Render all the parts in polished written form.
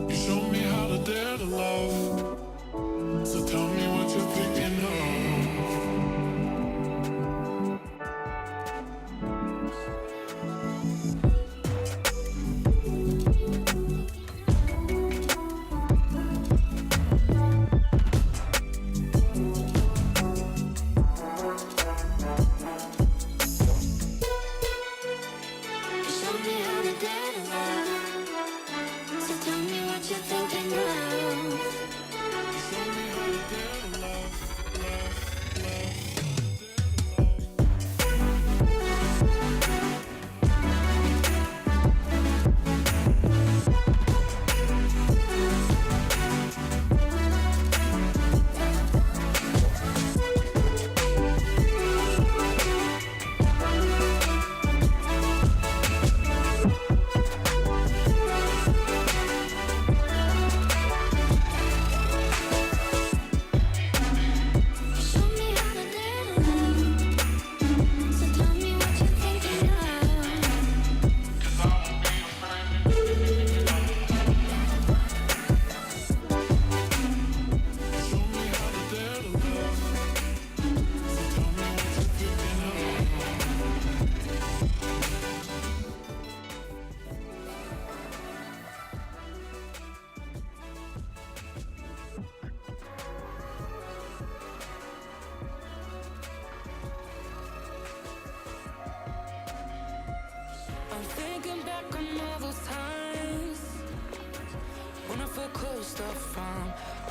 You show me how to dare to love. So tell me what you're thinking of.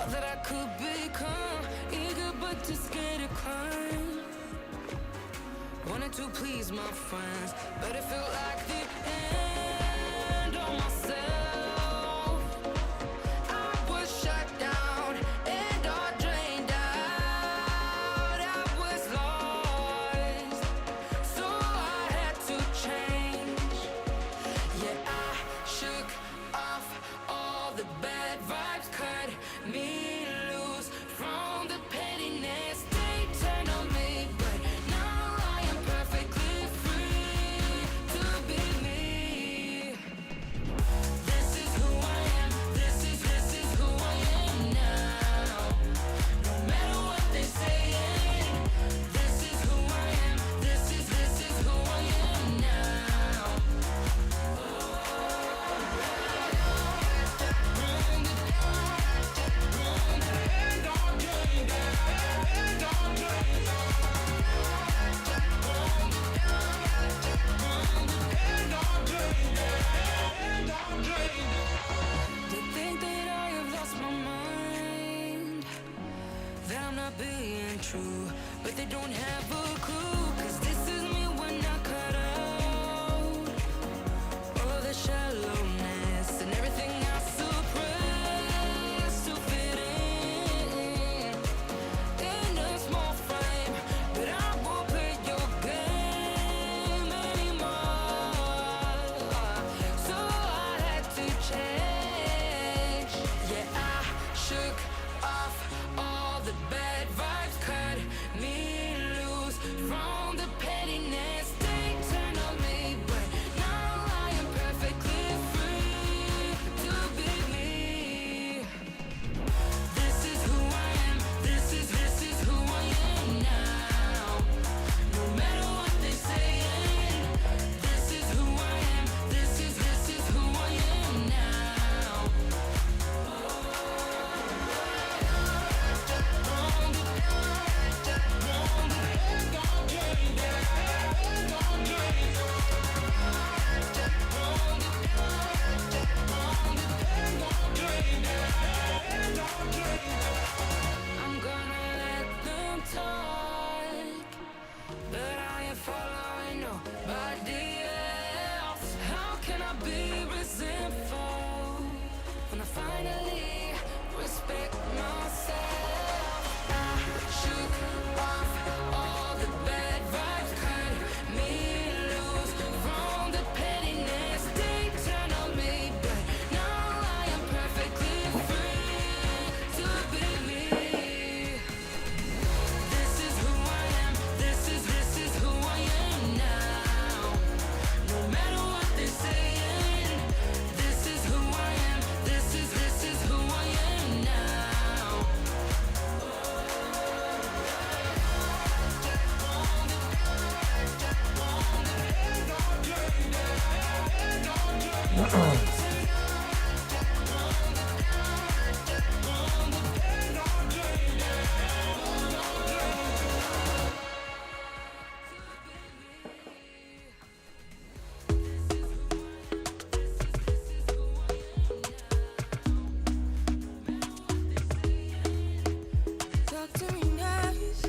That I could become eager but too scared to climb. Wanted to please my friends, but it felt like the end of myself. I was shut down and all drained out. I was lost, so I had to change. Yeah, I shook off all the bad vibes, cut me loose from the pettiness they turned on me. But now I am perfectly free to be me. This is who I am. This is who I am now. No matter what they say, this is who I am. This is who I am now. They think that I have lost my mind, that I'm not being true, but they don't have a clue. 'Cause this is me when I cut out all the shallowness and everything I suppress to fit in a small frame. But I won't play your game anymore, so I had to change. Yeah, I shook off all the bad vibes, cut me loose from the pettiness they turned on me. But now I am perfectly free to be me. This is who I am. This is who I am now. No matter what they say, this is who I am. This is who I am now. I'm gonna let them talk, but I ain't following nobody else. How can I be resentful when I finally respect myself? I shook off all the bad vibes, cut me loose from the pettiness they turned on me. But now I am perfectly free to be me. This is who I am. This is who I am now. Talk to me nice,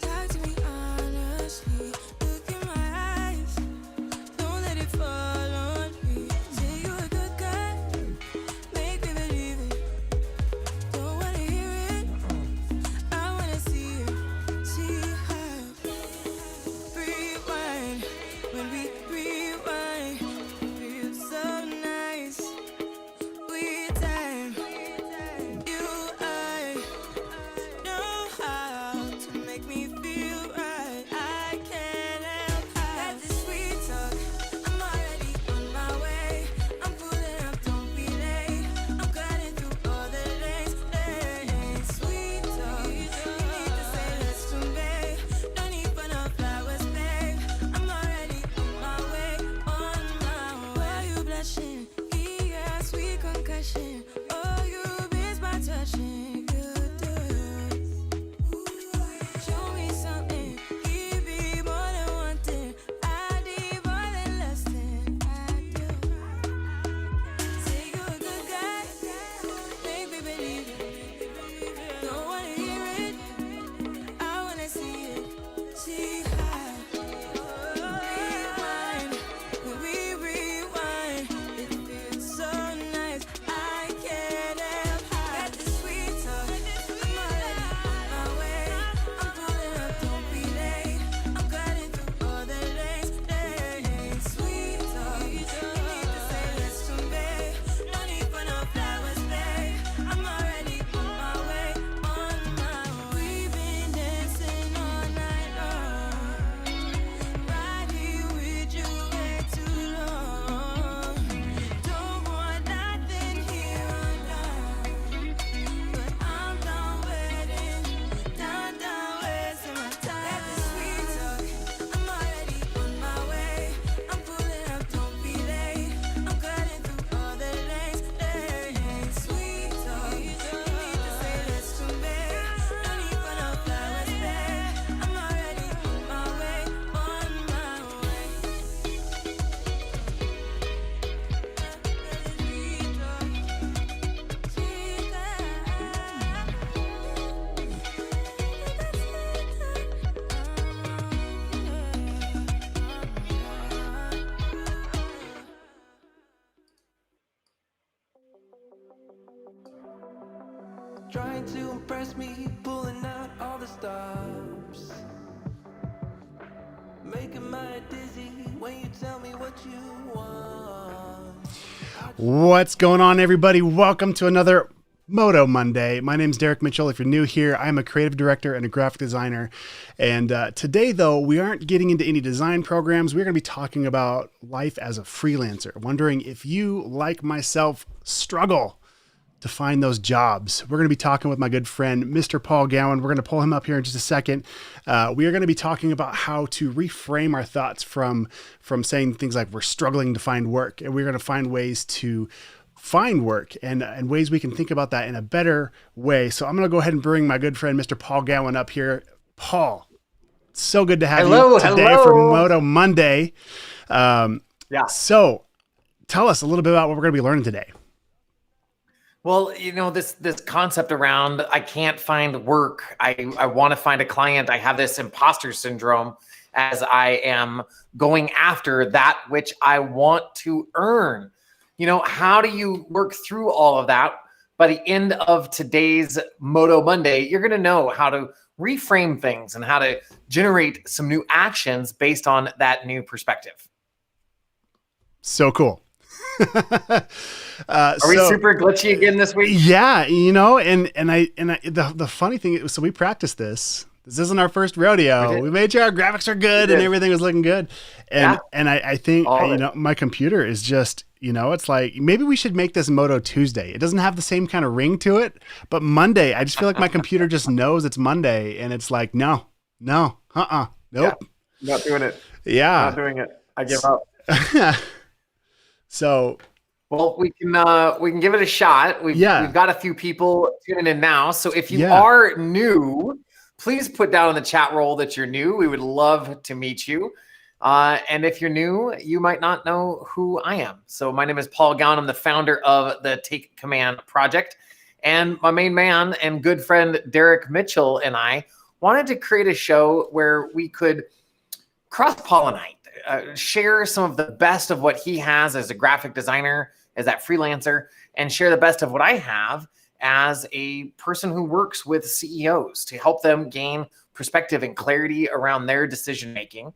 talk to me honestly. Look in my eyes, don't let it fall on me. Say you're a good guy, make me believe it. Don't wanna hear it, I wanna see it. See how rewind when we rewind. Feels so nice. We time, you I know how to make me feel right. I can't help how this sweet talk. I'm already on my way. I'm pulling up, don't be late. I'm cutting through all the lanes. Sweet talk. You need to say let's convey. No need for no flowers, babe. I'm already on my way, on my way. Why you blushing? Yeah, sweet concussion. Oh, you miss my touching. You do. Show me something. Give me more than one thing. I need more than less than I do. Say you're a good guy. Make me believe it. Don't wanna hear it. I wanna see it. See how rewind. When we rewind, it feels so nice. I can't help how got this sweet talk. I'm already on my way. I'm pulling up, don't be late. I'm cutting through all the lanes. Sweet talk. You need to say let's convey. No need for no flowers, babe. I'm already on my way, on my way. We've been dancing all night long. Right here with you way too long. Don't want nothing here or now. But I'm done waiting, done wasting my time. Got this sweet talk, I'm already on my way. I'm pulling up, don't be late. I'm cutting through all the lanes. Sweet talk, you need to say let's convey. No need for no flowers, babe. I'm already on my way, on my way. Trying to impress me, pulling out all the stops. Making my dizzy when you tell me what you want. What's going on, everybody? Welcome to another Moto Monday. My name's Derek Mitchell. If you're new here, I'm a creative director and a graphic designer. And today, though, we aren't getting into any design programs. We're going to be talking about life as a freelancer, wondering if you, like myself, struggle to find those jobs. We're going to be talking with my good friend, Mr. Paul Gowan. We're going to pull him up here in just a second. We are going to be talking about how to reframe our thoughts from saying things like we're struggling to find work. And we're going to find ways to find work and ways we can think about that in a better way. So I'm going to go ahead and bring my good friend, Mr. Paul Gowan, up here. Paul, so good to have you today for Moto Monday. So tell us a little bit about what we're going to be learning today. Well, you know, this concept around I can't find work. I want to find a client. I have this imposter syndrome as I am going after that which I want to earn. You know, how do you work through all of that? By the end of today's Moto Monday, you're going to know how to reframe things and how to generate some new actions based on that new perspective. So cool. Are we super glitchy again this week? Yeah, you know, and the funny thing is, so we practiced this. This isn't our first rodeo. We made sure our graphics are good and everything was looking good. And I think you know, my computer is just, you know, it's like maybe we should make this Moto Tuesday. It doesn't have the same kind of ring to it, but Monday, I just feel like my computer just knows it's Monday and it's like nope. Yeah, not doing it. Yeah, not doing it. I give up. So Well, we can give it a shot. We've got a few people tuning in now. So if you are new, please put down in the chat roll that you're new. We would love to meet you. And if you're new, you might not know who I am. So my name is Paul Gowan. I'm the founder of the Take Command Project. And my main man and good friend Derrick Mitchell and I wanted to create a show where we could cross-pollinate, share some of the best of what he has as a graphic designer, as that freelancer, and share the best of what I have as a person who works with CEOs to help them gain perspective and clarity around their decision-making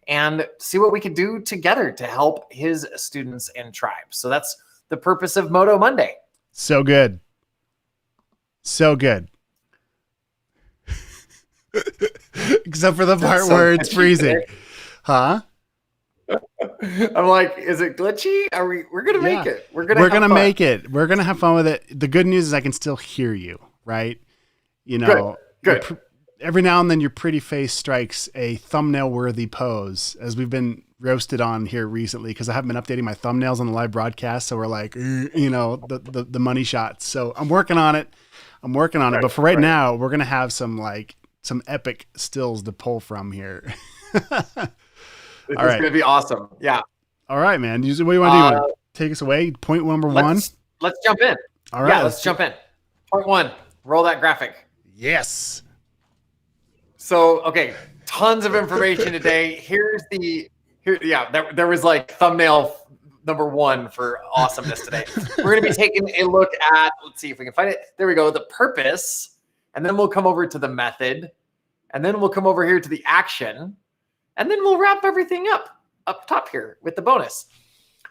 and see what we could do together to help his students and tribes. So that's the purpose of Moto Monday. So good. So good. Except for the part where it's freezing. Huh? I'm like, is it glitchy? We're going to make it. We're going to make it. We're going to have fun with it. The good news is I can still hear you, right? You know, good. Every now and then your pretty face strikes a thumbnail worthy pose, as we've been roasted on here recently because I haven't been updating my thumbnails on the live broadcast. So we're like, you know, the money shots. So I'm working on it. But for right now, we're going to have some epic stills to pull from here. It's going to be awesome. Yeah. All right, man. What do you want to do? You want to take us away? Point number one? Let's jump in. All right. Yeah, let's jump in. Point one, roll that graphic. Yes. So, okay, tons of information today. There was like thumbnail number one for awesomeness today. We're going to be taking a look at, let's see if we can find it. There we go. The purpose. And then we'll come over to the method. And then we'll come over here to the action. And then we'll wrap everything up top here with the bonus.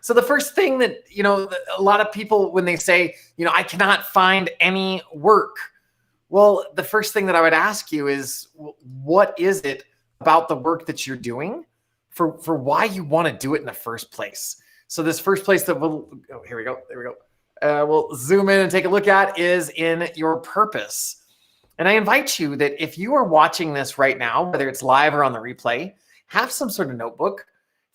So the first thing that, you know, a lot of people, when they say, you know, I cannot find any work. Well, the first thing that I would ask you is, what is it about the work that you're doing for why you want to do it in the first place? So this first place that here we go. There we go. We'll zoom in and take a look at is in your purpose. And I invite you that if you are watching this right now, whether it's live or on the replay, have some sort of notebook,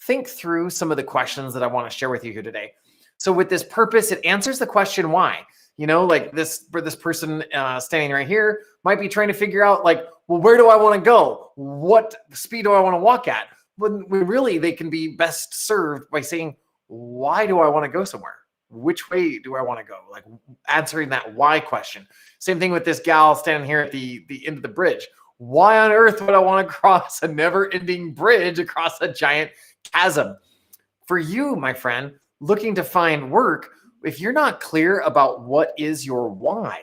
think through some of the questions that I want to share with you here today. So with this purpose, it answers the question why. You know, like this person standing right here might be trying to figure out like, well, where do I want to go? What speed do I want to walk at? When really they can be best served by saying, why do I want to go somewhere? Which way do I want to go? Like answering that why question. Same thing with this gal standing here at the end of the bridge. Why on earth would I want to cross a never-ending bridge across a giant chasm? For you, my friend, looking to find work, if you're not clear about what is your why,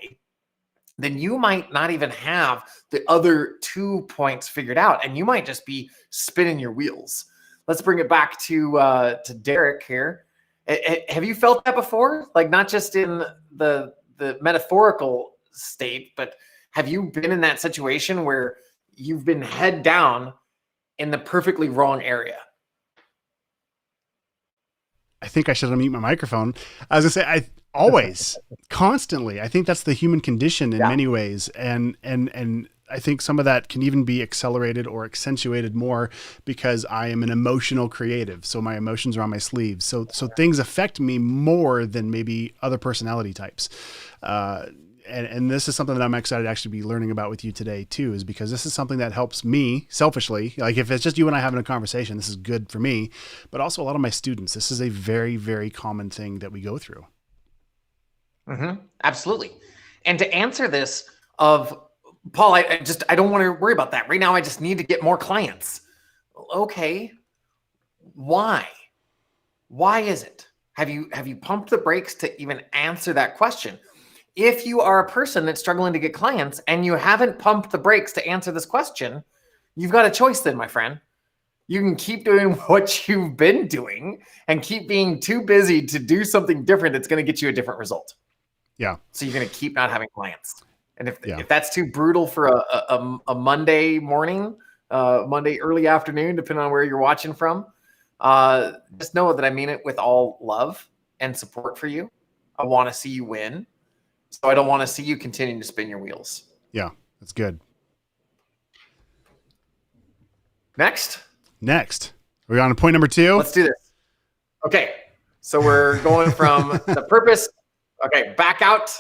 then you might not even have the other 2 points figured out, and you might just be spinning your wheels. Let's bring it back to Derrick here. Have you felt that before? Like not just in the metaphorical state, but have you been in that situation where you've been head down in the perfectly wrong area? I think I should unmute my microphone. I was gonna say, always, constantly. I think that's the human condition in many ways, and I think some of that can even be accelerated or accentuated more because I am an emotional creative. So my emotions are on my sleeves. So things affect me more than maybe other personality types. And this is something that I'm excited to actually be learning about with you today too, is because this is something that helps me selfishly. Like if it's just you and I having a conversation, this is good for me, but also a lot of my students. This is a very, very common thing that we go through. Mm-hmm. Absolutely. And to answer this Paul, I don't want to worry about that right now. I just need to get more clients. Okay. Why is it? Have you pumped the brakes to even answer that question? If you are a person that's struggling to get clients and you haven't pumped the brakes to answer this question, you've got a choice then, my friend. You can keep doing what you've been doing and keep being too busy to do something different that's going to get you a different result. Yeah. So you're going to keep not having clients. And if that's too brutal for a Monday morning, Monday early afternoon, depending on where you're watching from, just know that I mean it with all love and support for you. I want to see you win. So I don't want to see you continuing to spin your wheels. Yeah, that's good. Next. Are we on to point number 2? Let's do this. Okay. So we're going from the purpose. Okay, back out.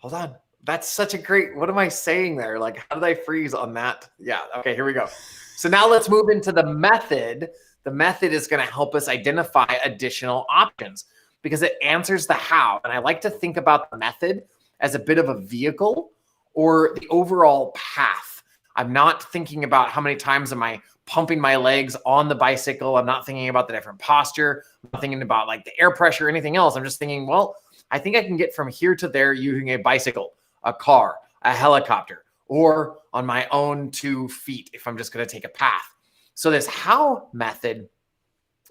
Hold on. That's such a great, what am I saying there? Like, how did I freeze on that? Yeah, okay, here we go. So now let's move into the method. The method is going to help us identify additional options because it answers the how. And I like to think about the method as a bit of a vehicle or the overall path. I'm not thinking about how many times am I pumping my legs on the bicycle. I'm not thinking about the different posture. I'm not thinking about like the air pressure or anything else. I'm just thinking, well, I think I can get from here to there using a bicycle, a car, a helicopter, or on my own 2 feet if I'm just going to take a path. So this how method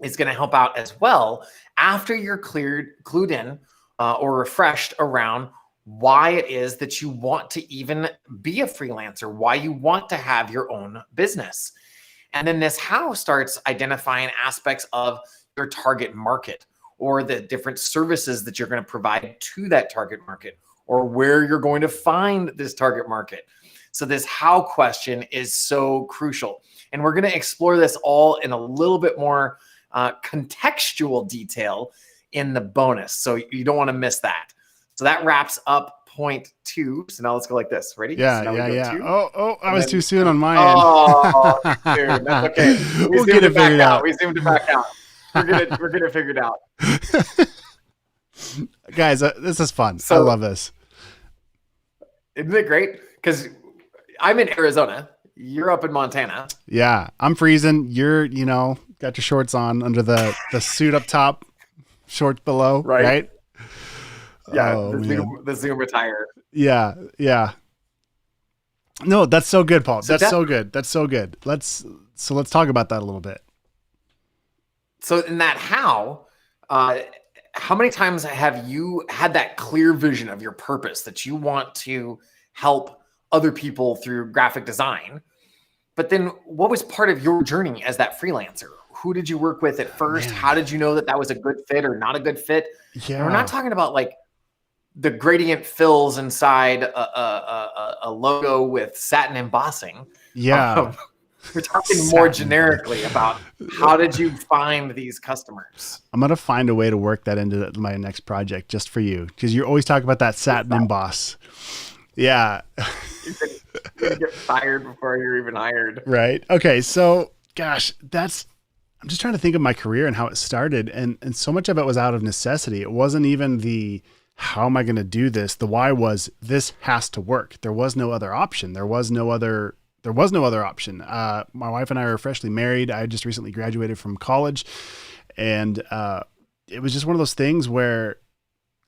is going to help out as well after you're clued in or refreshed around why it is that you want to even be a freelancer, why you want to have your own business. And then this how starts identifying aspects of your target market or the different services that you're going to provide to that target market or where you're going to find this target market. So this how question is so crucial. And we're going to explore this all in a little bit more contextual detail in the bonus. So you don't want to miss that. So that wraps up point 2. So now let's go like this. Ready? Yeah, so yeah. 2. I was too soon on my end. Oh, dude, that's okay. We'll get it figured out. We zoomed it back out. We're gonna figure it out. Guys, this is fun. So, I love this. Isn't it great? Because I'm in Arizona. You're up in Montana. Yeah, I'm freezing. You're, got your shorts on under the suit up top, shorts below, right? Yeah, oh, the Zoom attire. Yeah. No, that's so good, Paul. So that's so good. That's so good. Let's talk about that a little bit. So in that how many times have you had that clear vision of your purpose that you want to help other people through graphic design? But then what was part of your journey as that freelancer? Who did you work with at first? Man. How did you know that that was a good fit or not a good fit? Yeah. And we're not talking about like the gradient fills inside a logo with satin embossing. Yeah. We're talking more generically about how did you find these customers? I'm going to find a way to work that into my next project just for you. Cause you always talk about that satin emboss. Yeah. You're going to get fired before you're even hired. Right. Okay. So gosh, I'm just trying to think of my career and how it started. And so much of it was out of necessity. It wasn't even the, how am I going to do this? The why was this has to work. There was no other option. There was no other option. My wife and I are freshly married. I just recently graduated from college, and it was just one of those things where,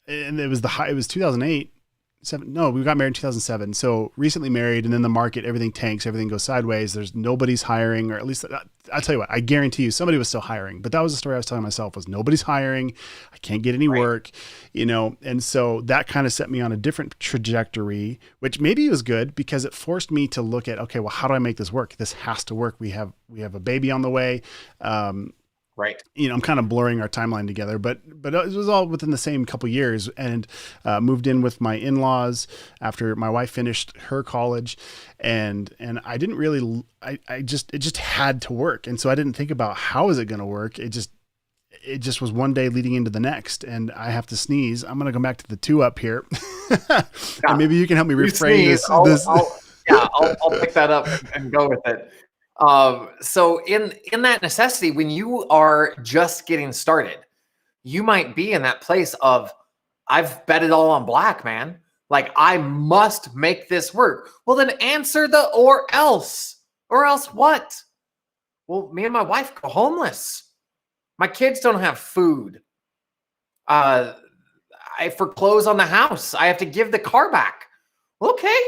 and it was 2008. We got married in 2007. So recently married, and then the market, everything tanks, everything goes sideways. There's nobody's hiring, or at least I'll tell you what, I guarantee you somebody was still hiring, but that was the story I was telling myself was nobody's hiring. I can't get any work, And so that kind of set me on a different trajectory, which maybe was good because it forced me to look at, okay, well, how do I make this work? This has to work. We have a baby on the way. Right. I'm kind of blurring our timeline together, but it was all within the same couple years, and moved in with my in-laws after my wife finished her college, and I didn't really, it just had to work. And so I didn't think about how is it going to work. It just was one day leading into the next, and I have to sneeze. I'm going to go back to the 2 up here. And maybe you can help me reframe this. I'll pick that up and go with it. So in that necessity, when you are just getting started, you might be in that place of, I've bet it all on black, man. Like, I must make this work. Well, then answer the or else what? Well, me and my wife go homeless. My kids don't have food. I foreclose on the house. I have to give the car back. Okay.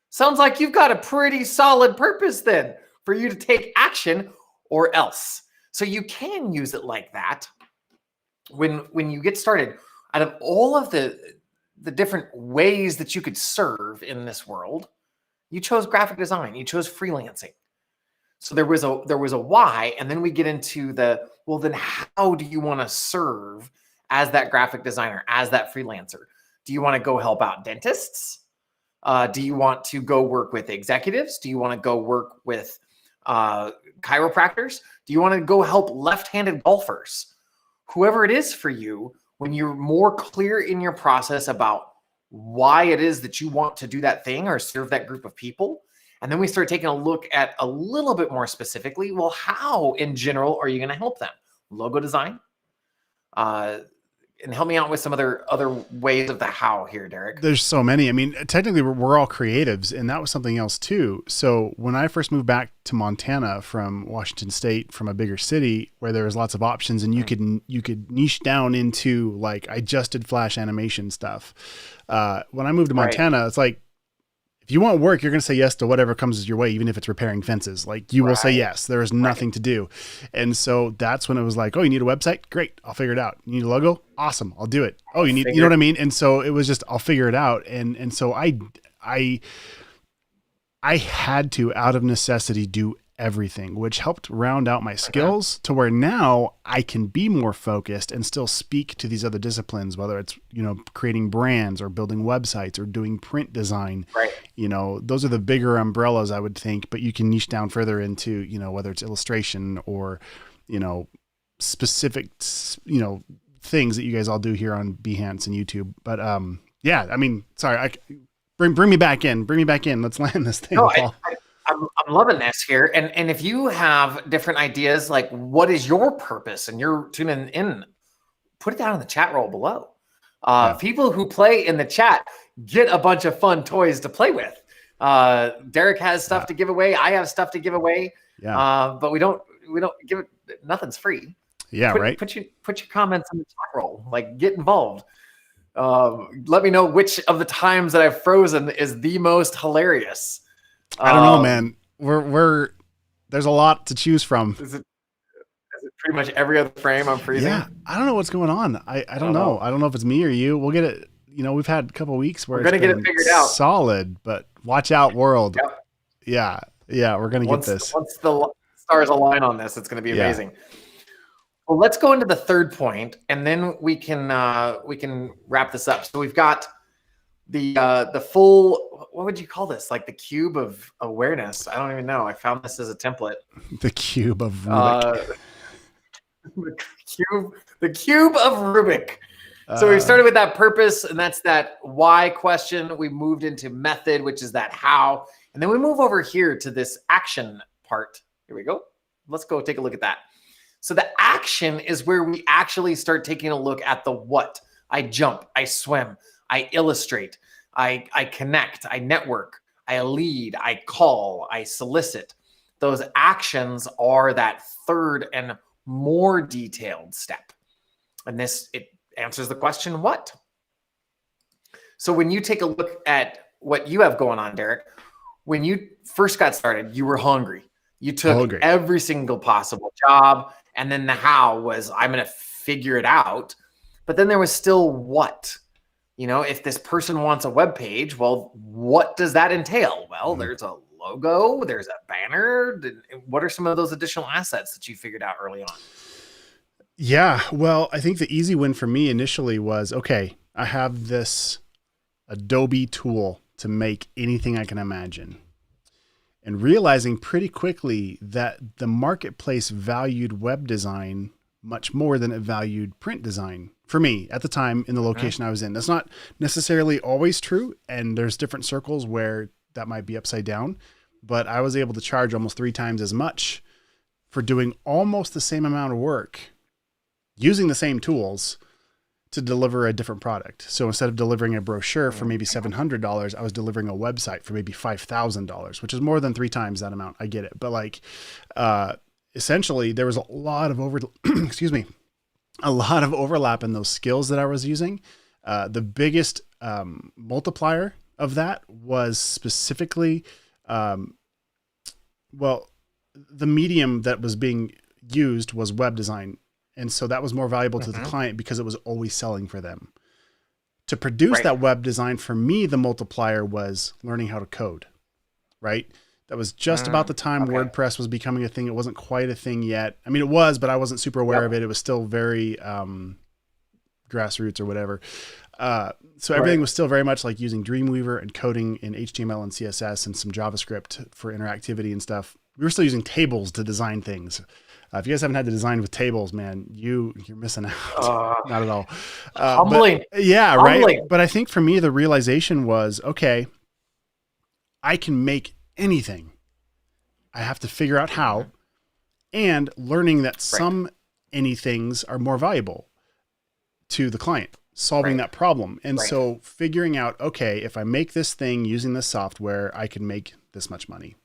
Sounds like you've got a pretty solid purpose then for you to take action or else. So you can use it like that when you get started. Out of all of the different ways that you could serve in this world, you chose graphic design, you chose freelancing. So there was a why, and then we get into well, then how do you want to serve as that graphic designer, as that freelancer? Do you want to go help out dentists? Do you want to go work with executives? Do you want to go work with chiropractors? Do you want to go help left-handed golfers? whoever it is for you, when you're more clear in your process about why it is that you want to do that thing or serve that group of people. And then we start taking a look at a little bit more specifically, well, how in general are you going to help them? Logo design, and help me out with some other ways of the how here, Derrick. There's so many. I mean, technically we're all creatives, and that was something else too. So when I first moved back to Montana from Washington State, from a bigger city where there was lots of options, and you could niche down into, like, I just did Flash animation stuff. When I moved to Montana, it's like, if you want work, you're going to say yes to whatever comes your way, even if it's repairing fences. Like, you will say yes. There is nothing to do. And so that's when it was like, oh, you need a website? Great. I'll figure it out. You need a logo? Awesome. I'll do it. Oh, you know what I mean? And so it was just, I'll figure it out. And so I had to, out of necessity, do everything, which helped round out my skills to where now I can be more focused and still speak to these other disciplines, whether it's, creating brands or building websites or doing print design. Right. Those are the bigger umbrellas, I would think, but you can niche down further into, whether it's illustration or, specific, things that you guys all do here on Behance and YouTube. But, yeah, I mean, sorry, bring me back in, Let's land this thing. No, I'm loving this here. And if you have different ideas, like what is your purpose and you're tuning in, put it down in the chat roll below. People who play in the chat get a bunch of fun toys to play with. Derrick has stuff to give away. I have stuff to give away. Yeah. But we don't give it. Nothing's free. Yeah. Put your comments in the chat roll, like get involved. Let me know which of the times that I've frozen is the most hilarious. I don't know, man. There's a lot to choose from. Is it pretty much every other frame I'm freezing? Yeah, I don't know what's going on. I don't know. I don't know if it's me or you. We'll get it. We've had a couple of weeks where we're gonna get it figured out. Solid, but watch out, world. Yep. Yeah, we're gonna get this. Once the stars align on this, it's gonna be amazing. Well, let's go into the third point, and then we can wrap this up. So we've got the full, what would you call this? Like the cube of awareness. I don't even know. I found this as a template. The cube of Rubik. The cube of Rubik. So we started with that purpose, and that's that why question. We moved into method, which is that how. And then we move over here to this action part. Here we go. Let's go take a look at that. So the action is where we actually start taking a look at the what. I jump, I swim, I illustrate, I connect, I network, I lead, I call, I solicit. Those actions are that third and more detailed step. And it answers the question, what? So when you take a look at what you have going on, Derrick, when you first got started, you were hungry. You took every single possible job. And then the how was, I'm going to figure it out. But then there was still what? If this person wants a web page, well, what does that entail? Well, there's a logo, there's a banner. What are some of those additional assets that you figured out early on? Yeah, well, I think the easy win for me initially was, okay, I have this Adobe tool to make anything I can imagine. And realizing pretty quickly that the marketplace valued web design much more than it valued print design for me at the time in the location I was in. That's not necessarily always true. And there's different circles where that might be upside down, but I was able to charge almost 3 times as much for doing almost the same amount of work using the same tools to deliver a different product. So instead of delivering a brochure for maybe $700, I was delivering a website for maybe $5,000, which is more than 3 times that amount. I get it. But essentially there was a lot of overlap in those skills that I was using. The biggest multiplier of that was specifically, the medium that was being used was web design. And so that was more valuable to the client because it was always selling for them. To produce that web design, for me, the multiplier was learning how to code, right? That was just about the time WordPress was becoming a thing. It wasn't quite a thing yet. I mean, it was, but I wasn't super aware of it. It was still very grassroots or whatever. So everything was still very much like using Dreamweaver and coding in HTML and CSS and some JavaScript for interactivity and stuff. We were still using tables to design things. If you guys haven't had the design with tables, man, you're missing out. Not at all. Humbling. Yeah, Humbling. right. But I think for me, the realization was, okay, I can make anything. I have to figure out how, and learning that some anythings are more valuable to the client, solving that problem. And so figuring out, okay, if I make this thing using this software, I can make this much money.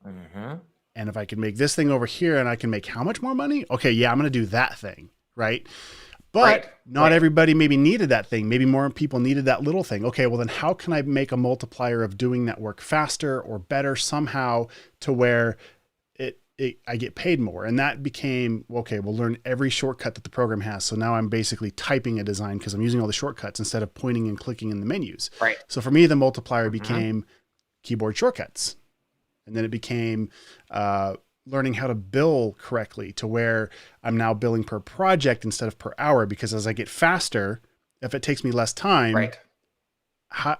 And if I can make this thing over here and I can make how much more money? Okay, yeah, I'm going to do that thing, right? But not everybody maybe needed that thing. Maybe more people needed that little thing. Okay, well then how can I make a multiplier of doing that work faster or better somehow to where I get paid more? And that became, okay, we'll learn every shortcut that the program has. So now I'm basically typing a design because I'm using all the shortcuts instead of pointing and clicking in the menus. So for me, the multiplier became keyboard shortcuts. And then it became learning how to bill correctly to where I'm now billing per project instead of per hour, because as I get faster, if it takes me less time, I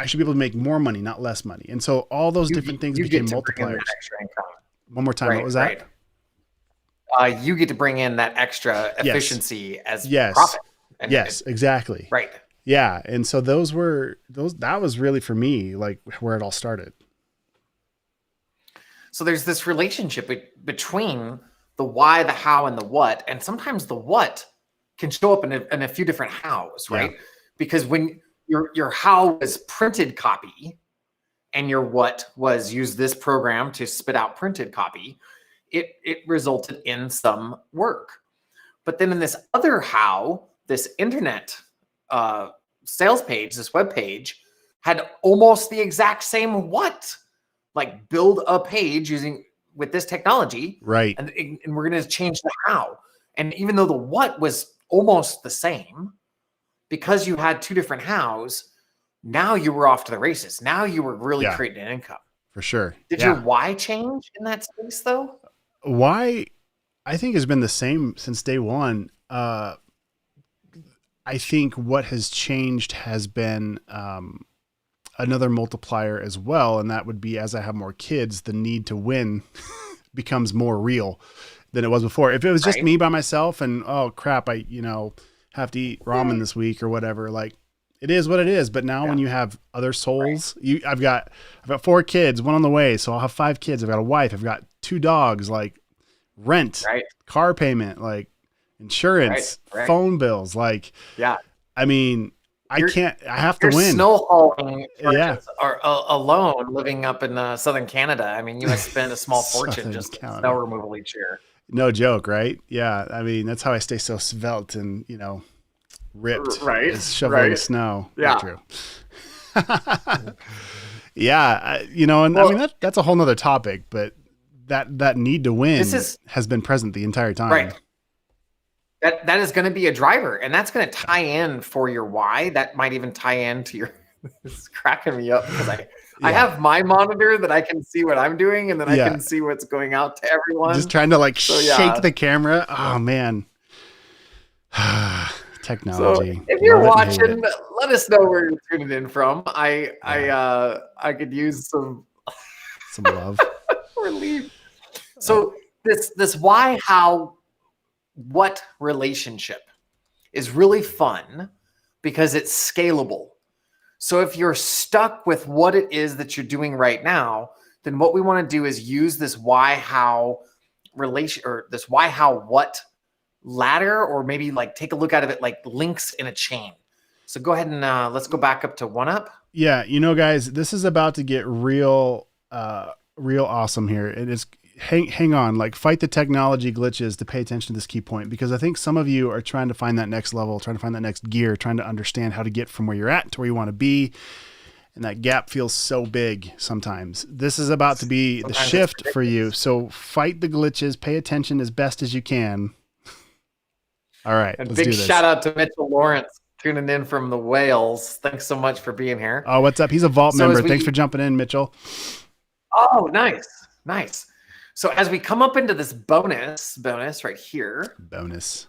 should be able to make more money, not less money. And so all those different things became multipliers. One more time. What was that? You get to bring in that extra efficiency as profit. And exactly. Right. Yeah. And so that was really for me, like where it all started. So there's this relationship between the why, the how, and the what. And sometimes the what can show up in a few different hows, right? Because when your how was printed copy and your what was use this program to spit out printed copy, it resulted in some work. But then in this other how, this internet sales page, this web page, had almost the exact same what. Like build a page with this technology. Right. And we're going to change the how. And even though the what was almost the same, because you had two different hows, now you were off to the races. Now you were really creating an income. For sure. Did your why change in that space though? Why, I think, has been the same since day one. I think what has changed has been, another multiplier as well. And that would be, as I have more kids, the need to win becomes more real than it was before. If it was just me by myself and, oh crap, I, have to eat ramen this week or whatever, like it is what it is. But now when you have other souls, I've got 4 kids, one on the way. So I'll have 5 kids. I've got a wife. I've got 2 dogs, like rent, car payment, like insurance, phone bills. Like, I mean, I have to win. Snow hauling are alone living up in southern Canada. I mean, you must spend a small fortune just on snow removal each year. No joke, right? Yeah. I mean, that's how I stay so svelte and, ripped. Right. Is shoveling snow. Yeah. True. I mean, that's a whole nother topic, but that need to win has been present the entire time. Right. That is going to be a driver, and that's going to tie in for your why. That might even tie into your. It's cracking me up because I have my monitor that I can see what I'm doing, and then I can see what's going out to everyone. Just trying to shake the camera. Oh man, technology. So if you're watching, let us know where you're tuning in from. I could use some love, relief. So this why, how, what relationship is really fun because it's scalable. So if you're stuck with what it is that you're doing right now, then what we want to do is use this why, how relation, or this why, how, what ladder, or maybe take a look out of it like links in a chain. So go ahead and let's go back up to one up. Yeah. Guys, this is about to get real awesome here. It is. Hang on, fight the technology glitches to pay attention to this key point, because I think some of you are trying to find that next level, trying to find that next gear, trying to understand how to get from where you're at to where you want to be. And that gap feels so big sometimes. This is about to be the shift for you. So fight the glitches, pay attention as best as you can. All right. And let's big do this. Shout out to Mitchell Lawrence tuning in from the Wales. Thanks so much for being here. Oh, what's up? He's a Vault member. Thanks for jumping in, Mitchell. Oh, nice. So as we come up into this bonus right here. Bonus.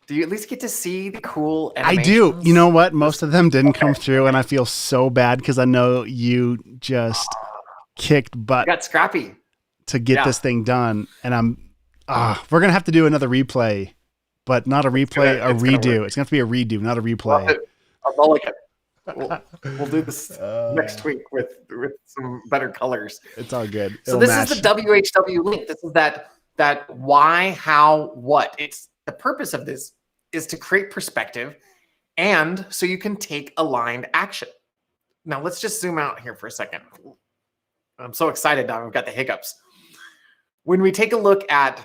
Do you at least get to see the cool animations? I do. You know what? Most of them didn't come through, and I feel so bad because I know you just kicked butt. You got scrappy. to get this thing done. And we're going to have to do another replay, but not a replay, a redo. It's going to have to be a redo, not a replay. I'll like it. We'll do this next week with some better colors. It's all good. So this is the WHW link. This is that why, how, what. It's the purpose of this is to create perspective, and so you can take aligned action. Now let's just zoom out here for a second. I'm so excited now. I've got the hiccups. When we take a look at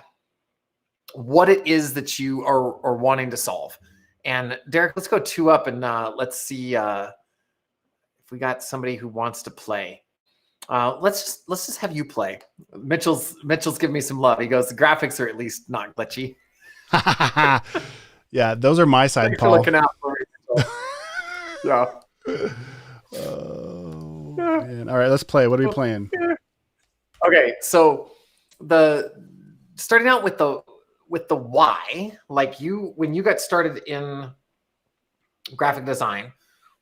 what it is that you are wanting to solve. And Derrick, let's go 2 up and let's see if we got somebody who wants to play. Let's just have you play. Mitchell's giving me some love. He goes, the graphics are at least not glitchy. Yeah, those are my side, Thanks Paul. for looking out for me, yeah. Oh, man. All right, let's play. What are we playing? Okay, so starting out with the why, like when you got started in graphic design,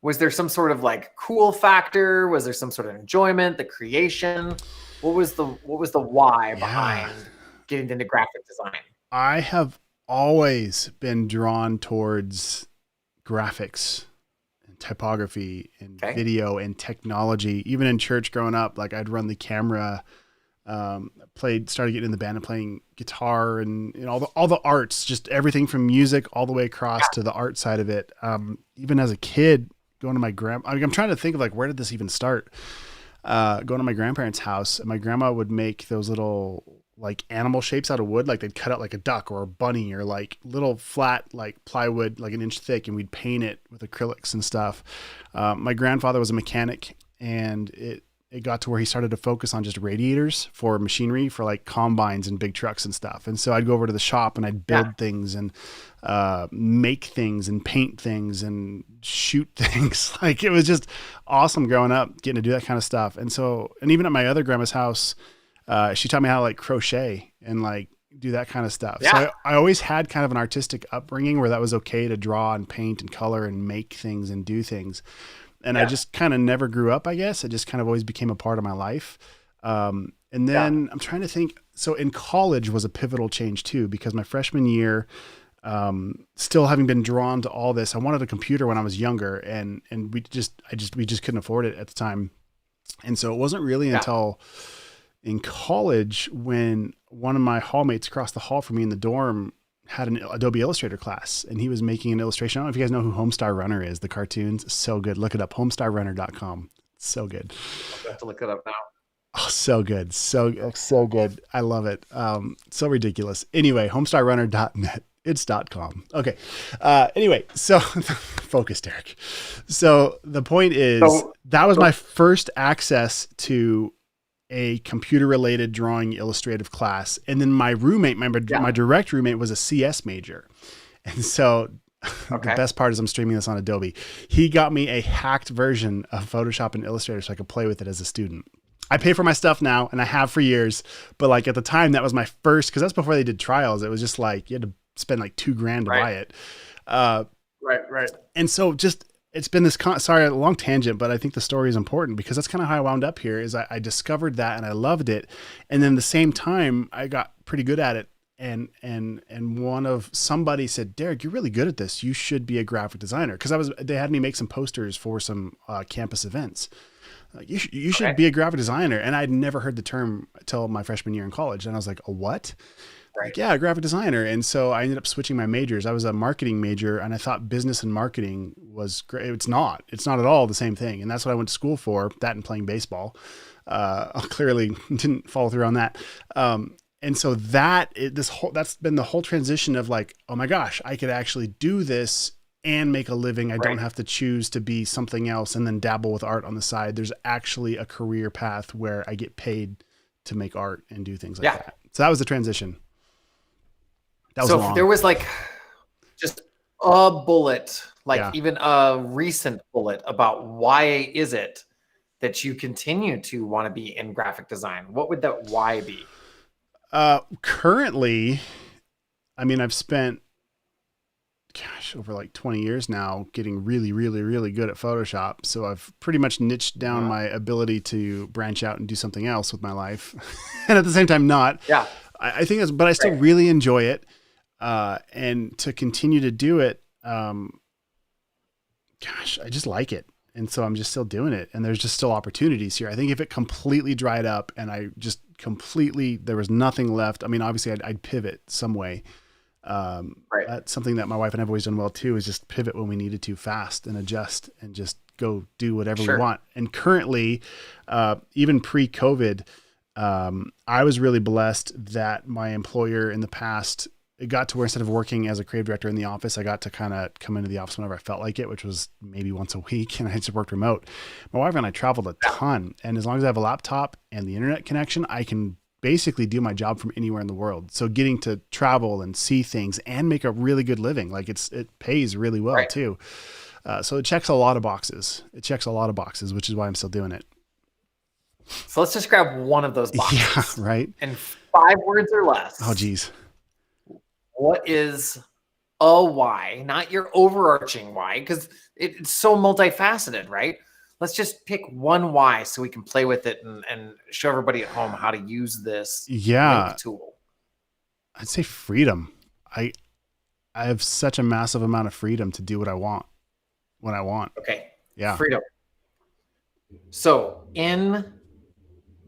was there some sort of like cool factor? Was there some sort of enjoyment, the creation? What was the why behind getting into graphic design? I have always been drawn towards graphics and typography and video and technology. Even in church growing up, like I'd run the camera, started getting in the band and playing guitar and all the arts, just everything from music all the way across to the art side of it. Even as a kid, going to my I'm trying to think of like, where did this even start? Going to my grandparents' house, and my grandma would make those little like animal shapes out of wood. Like they'd cut out like a duck or a bunny or like little flat, like plywood, like an inch thick. And we'd paint it with acrylics and stuff. My grandfather was a mechanic, and it got to where he started to focus on just radiators for machinery for like combines and big trucks and stuff. And so I'd go over to the shop and I'd build things and make things and paint things and shoot things. Like it was just awesome growing up, getting to do that kind of stuff. And even at my other grandma's house, she taught me how to like crochet and like do that kind of stuff. So I always had kind of an artistic upbringing where that was okay to draw and paint and color and make things and do things. And I just kind of never grew up, I guess. It just kind of always became a part of my life. And then I'm trying to think. So in college was a pivotal change too, because my freshman year, still having been drawn to all this, I wanted a computer when I was younger, and we just couldn't afford it at the time. And so it wasn't really until in college when one of my hallmates across the hall from me in the dorm had an Adobe Illustrator class, and he was making an illustration. I don't know if you guys know who Homestar Runner is, the cartoons. So good. Look it up. homestarrunner.com. So good. I'll have to look it up now. Oh, so good. So good. I love it. So ridiculous. Anyway, homestarrunner.net. It's .com. Okay. Anyway, so focus, Derrick. So the point is that was my first access to a computer related drawing illustrative class. And then my roommate, my direct roommate was a CS major. And so the best part is I'm streaming this on Adobe. He got me a hacked version of Photoshop and Illustrator so I could play with it as a student. I pay for my stuff now, and I have for years, but like at the time that was my first, cause that's before they did trials. It was just like, you had to spend like $2,000 to buy it. Right. And so it's been this, sorry, a long tangent, but I think the story is important because that's kind of how I wound up here is I discovered that and I loved it. And then at the same time I got pretty good at it. And somebody said, Derrick, you're really good at this. You should be a graphic designer. Cause they had me make some posters for some campus events. You should be a graphic designer. And I'd never heard the term until my freshman year in college. And I was like, a what? Right. Like, yeah, a graphic designer. And so I ended up switching my majors. I was a marketing major, and I thought business and marketing was great. It's not at all the same thing. And that's what I went to school for, that and playing baseball. Clearly didn't follow through on that. And so that's been the whole transition of like, oh my gosh, I could actually do this and make a living. I don't have to choose to be something else and then dabble with art on the side. There's actually a career path where I get paid to make art and do things like that. So that was the transition. That was so long. If there was like just a bullet, like even a recent bullet about why is it that you continue to want to be in graphic design, what would that why be? Currently, I mean, I've spent gosh, over like 20 years now, getting really, really, really good at Photoshop. So I've pretty much niched down my ability to branch out and do something else with my life. And at the same time, not. Yeah. I think that's, but I still really enjoy it. And to continue to do it, gosh, I just like it. And so I'm just still doing it. And there's just still opportunities here. I think if it completely dried up and I just completely, there was nothing left. I mean, obviously I'd pivot some way. That's something that my wife and I've always done well too, is just pivot when we needed to, fast and adjust and just go do whatever we want. And currently, even pre-COVID, I was really blessed that my employer in the past, it got to where instead of working as a creative director in the office, I got to kind of come into the office whenever I felt like it, which was maybe once a week. And I just worked remote. My wife and I traveled a ton. And as long as I have a laptop and the internet connection, I can basically do my job from anywhere in the world. So getting to travel and see things and make a really good living, like it pays really well too. So it checks a lot of boxes. Which is why I'm still doing it. So let's just grab one of those boxes. Yeah, right. In 5 words or less. Oh, geez. What is a why? Not your overarching why, because it's so multifaceted, right? Let's just pick one why so we can play with it and show everybody at home how to use this tool. I'd say freedom. I have such a massive amount of freedom to do what I want when I want. Okay. Yeah. Freedom. So in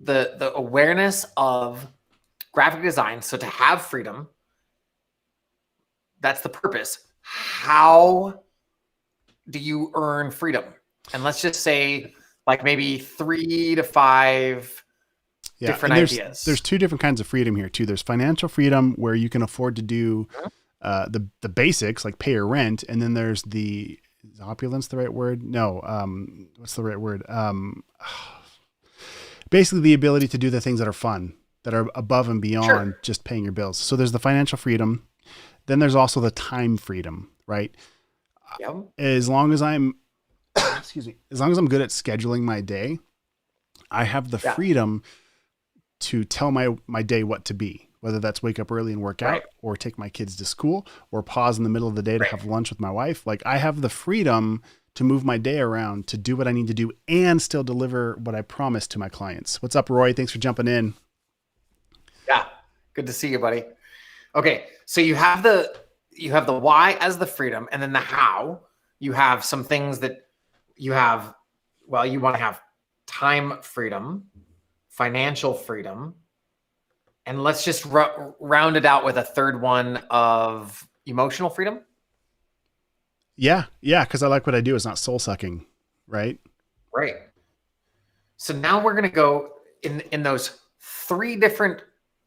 the awareness of graphic design, so to have freedom, that's the purpose. How do you earn freedom? And let's just say like maybe 3 to 5 different ideas. There's 2 different kinds of freedom here too. There's financial freedom where you can afford to do the basics like pay your rent. And then there's is opulence the right word? No. What's the right word? Basically the ability to do the things that are fun, that are above and beyond just paying your bills. So there's the financial freedom. Then there's also the time freedom, right? Yep. As long as I'm good at scheduling my day, I have the freedom to tell my day what to be, whether that's wake up early and work out or take my kids to school or pause in the middle of the day to have lunch with my wife. Like I have the freedom to move my day around, to do what I need to do and still deliver what I promised to my clients. What's up, Roy? Thanks for jumping in. Yeah. Good to see you, buddy. Okay. So you have the why as the freedom, and then the how. You have some things that you have. Well, you want to have time freedom, financial freedom, and let's just round it out with a third one of emotional freedom. Yeah. Because I like what I do. It's not soul sucking, right? Right. So now we're going to go in those 3 different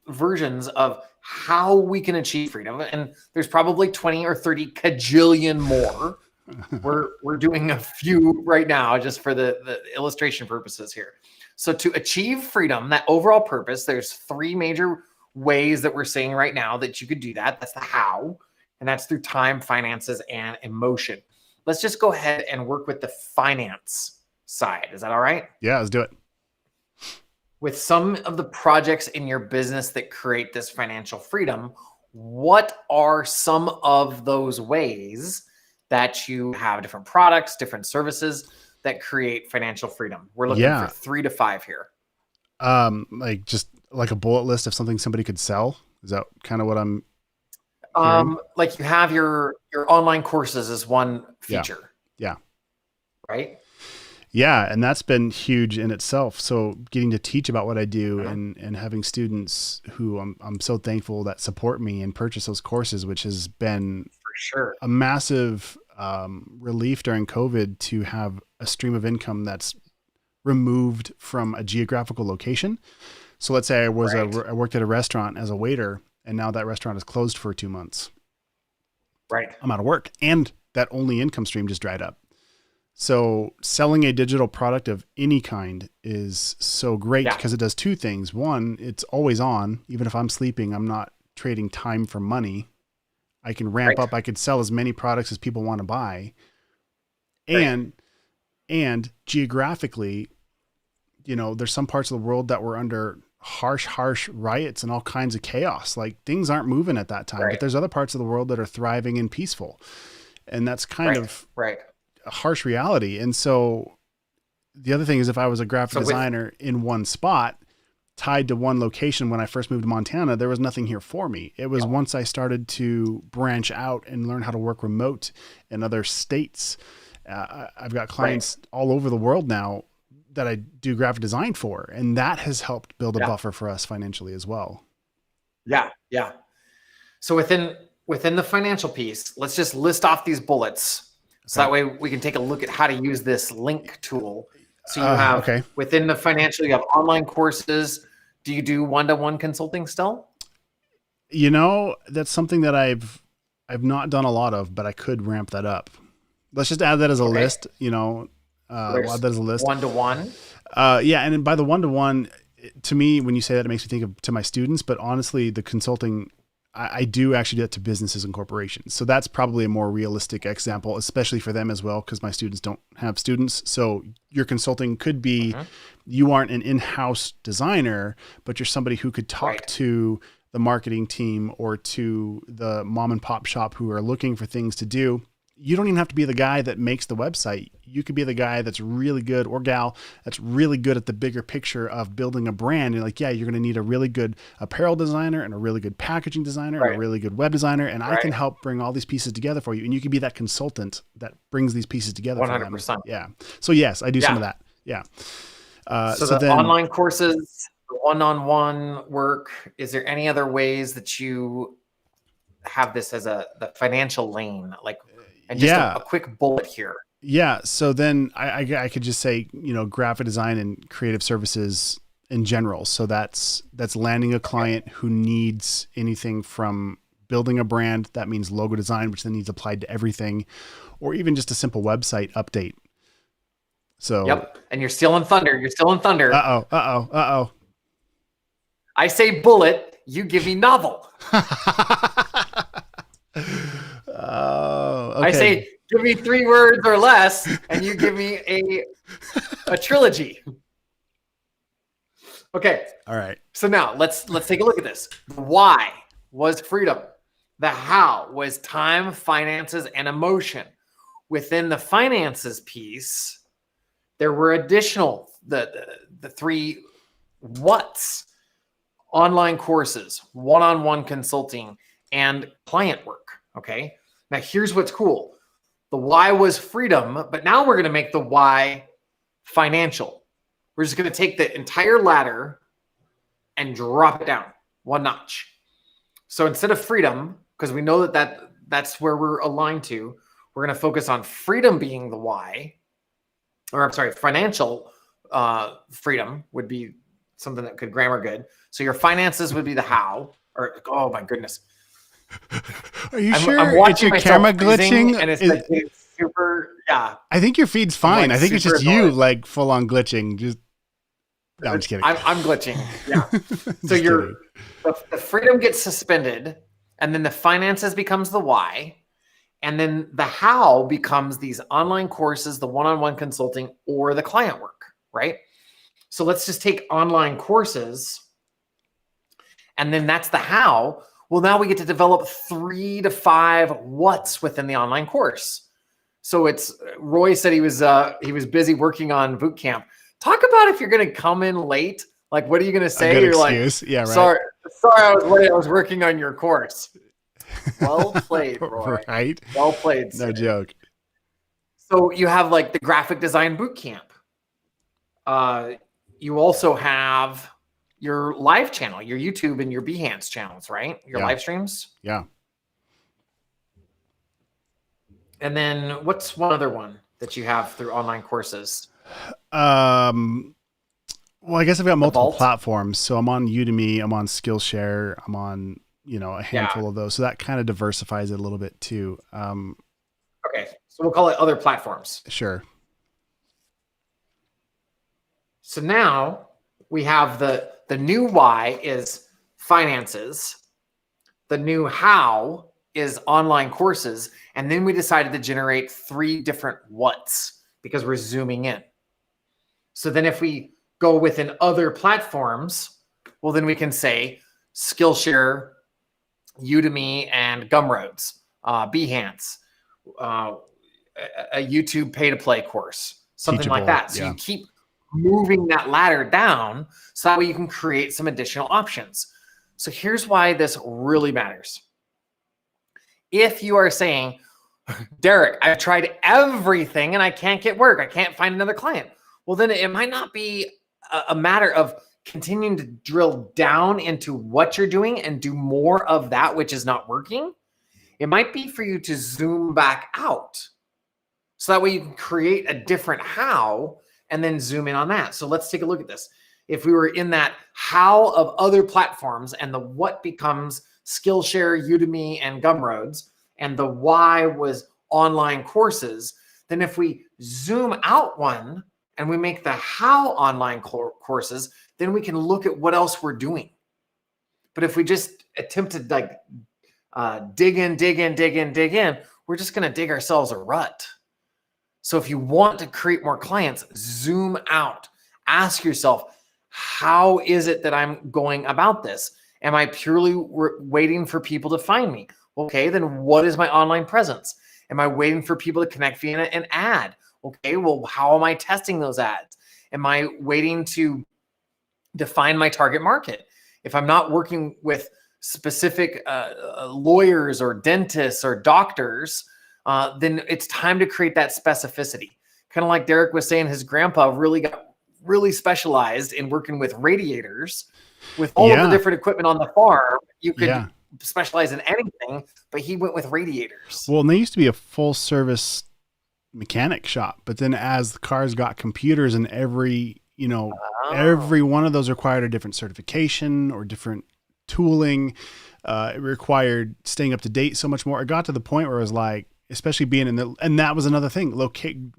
versions of how we can achieve freedom. And there's probably 20 or 30 kajillion more. We're doing a few right now just for the illustration purposes here. So to achieve freedom, that overall purpose, there's 3 major ways that we're saying right now that you could do that. That's the how, and that's through time, finances, and emotion. Let's just go ahead and work with the finance side. Is that all right? Yeah, let's do it. With some of the projects in your business that create this financial freedom, what are some of those ways that you have different products, different services that create financial freedom? We're looking for 3 to 5 here. Like just like a bullet list of something somebody could sell. Is that kind of what I'm hearing? Like you have your online courses as one feature. Yeah. Right? Yeah. And that's been huge in itself. So getting to teach about what I do and having students who I'm so thankful that support me and purchase those courses, which has been for sure a massive relief during COVID to have a stream of income that's removed from a geographical location. So let's say I worked at a restaurant as a waiter, and now that restaurant is closed for 2 months. Right. I'm out of work, and that only income stream just dried up. So selling a digital product of any kind is so great because it does 2 things. One, it's always on. Even if I'm sleeping, I'm not trading time for money. I can ramp up. I could sell as many products as people want to buy. And geographically, there's some parts of the world that were under harsh riots and all kinds of chaos. Like things aren't moving at that time, but there's other parts of the world that are thriving and peaceful. And that's kind of a harsh reality. And so the other thing is, if I was a graphic designer in one spot tied to one location, when I first moved to Montana, there was nothing here for me. It was once I started to branch out and learn how to work remote in other states. I've got clients all over the world now that I do graphic design for, and that has helped build a buffer for us financially as well. Yeah. Yeah. So within the financial piece, let's just list off these bullets. So that way we can take a look at how to use this link tool. So you have within the financial, you have online courses. Do you do one-to-one consulting still? You know, that's something that I've not done a lot of, but I could ramp that up. Let's just add that as a list, you know, we'll add that as a list. One-to-one. Yeah. And by the one-to-one, to me, when you say that, it makes me think of to my students, but honestly, the consulting, I do actually do that to businesses and corporations. So that's probably a more realistic example, especially for them as well, because my students don't have students. So your consulting could be, you aren't an in-house designer, but you're somebody who could talk to the marketing team or to the mom and pop shop who are looking for things to do. You don't even have to be the guy that makes the website. You could be the guy that's really good, or gal that's really good at the bigger picture of building a brand. And like, yeah, you're going to need a really good apparel designer and a really good packaging designer and a really good web designer. And I can help bring all these pieces together for you. And you can be that consultant that brings these pieces together. 100%. For them. Yeah. So yes, I do some of that. Yeah. So the online courses, the one-on-one work, is there any other ways that you have this as the financial lane? Like, and just a quick bullet here. Yeah. So then I could just say, you know, graphic design and creative services in general. So that's landing a client who needs anything from building a brand. That means logo design, which then needs applied to everything, or even just a simple website update. So and you're still in thunder. You're still in thunder. Uh-oh. I say bullet, you give me novel. Oh, okay. I say, give me 3 words or less, and you give me a trilogy. Okay. All right. So now let's take a look at this. The why was freedom. The how was time, finances, and emotion. Within the finances piece, there were additional the 3 what's: online courses, one-on-one consulting, and client work. Okay. Now here's what's cool. The why was freedom, but now we're going to make the why financial. We're just going to take the entire ladder and drop it down 1 notch. So instead of freedom, because we know that's where we're aligned to, we're going to focus on freedom being the why, or I'm sorry, financial freedom would be something that could grammar good. So your finances would be the how, or, oh my goodness. Are you sure? I'm watching your camera glitching, and it's like super. Yeah, I think your feed's fine. I think it's just you, like full on glitching. No, I'm just kidding. I'm glitching. Yeah. So the freedom gets suspended, and then the finances becomes the why, and then the how becomes these online courses, the one-on-one consulting, or the client work. Right. So let's just take online courses, and then that's the how. Well, now we get to develop 3 to 5 what's within the online course. So it's Roy said he was busy working on boot camp. Talk about if you're going to come in late. Like, what are you going to say? You're excuse. Like, yeah, right. Sorry, I was late. I was working on your course. Well played, Roy. Right. Well played. No joke. So you have like the graphic design boot camp. You also have your live channel, your YouTube and your Behance channels, right? Your live streams. Yeah. And then what's one other one that you have through online courses? Well, I guess I've got multiple platforms. So I'm on Udemy, I'm on Skillshare, I'm on, you know, a handful of those. So that kind of diversifies it a little bit too. Okay. So we'll call it other platforms. Sure. So now we have the new why is finances. The new how is online courses. And then we decided to generate 3 different what's because we're zooming in. So then if we go within other platforms, Well, then we can say Skillshare, Udemy, and Gumroads, Behance, a YouTube pay-to-play course, something like Teachable, that. So yeah. you keep moving that ladder down so that way you can create some additional options. So here's why this really matters. If you are saying, Derrick, I've tried everything and I can't get work, I can't find another client. Well, then it might not be a matter of continuing to drill down into what you're doing and do more of that which is not working. It might be for you to zoom back out. So that way you can create a different how and then zoom in on that. So let's take a look at this. If we were in that how of other platforms and the what becomes Skillshare, Udemy, and Gumroads, and the why was online courses, then if we zoom out one and we make the how online courses, then we can look at what else we're doing. But if we just attempt to like dig in, we're just going to dig ourselves a rut. So if you want to create more clients, zoom out. Ask yourself, how is it that I'm going about this? Am I purely waiting for people to find me? Okay, then what is my online presence? Am I waiting for people to connect via an ad? Okay, well, how am I testing those ads? Am I waiting to define my target market? If I'm not working with specific lawyers or dentists or doctors, then it's time to create that specificity. Kind of like Derrick was saying, his grandpa really specialized in working with radiators. With all of the different equipment on the farm, you could specialize in anything, but he went with radiators. Well, and they used to be a full service mechanic shop, but then as the cars got computers and every one of those required a different certification or different tooling, it required staying up to date so much more. It got to the point where it was like, especially being and that was another thing,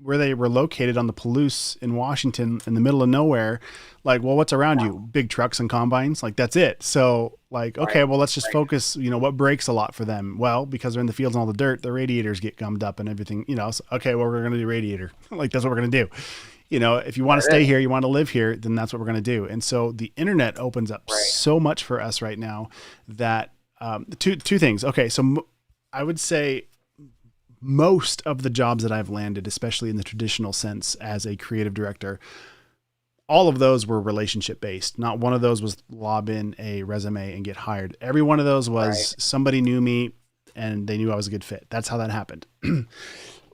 where they were located on the Palouse in Washington in the middle of nowhere. Like, well, what's around you? Big trucks and combines. Like, that's it. So like, okay, well, let's just focus, what breaks a lot for them? Well, because they're in the fields and all the dirt, the radiators get gummed up and everything, so, okay, well, we're going to do radiator. Like, that's what we're going to do. If you want to stay here, you want to live here, then that's what we're going to do. And so the internet opens up so much for us right now that two things. Okay. So I would say most of the jobs that I've landed, especially in the traditional sense as a creative director, all of those were relationship based. Not one of those was lob in a resume and get hired. Every one of those was somebody knew me and they knew I was a good fit. That's how that happened.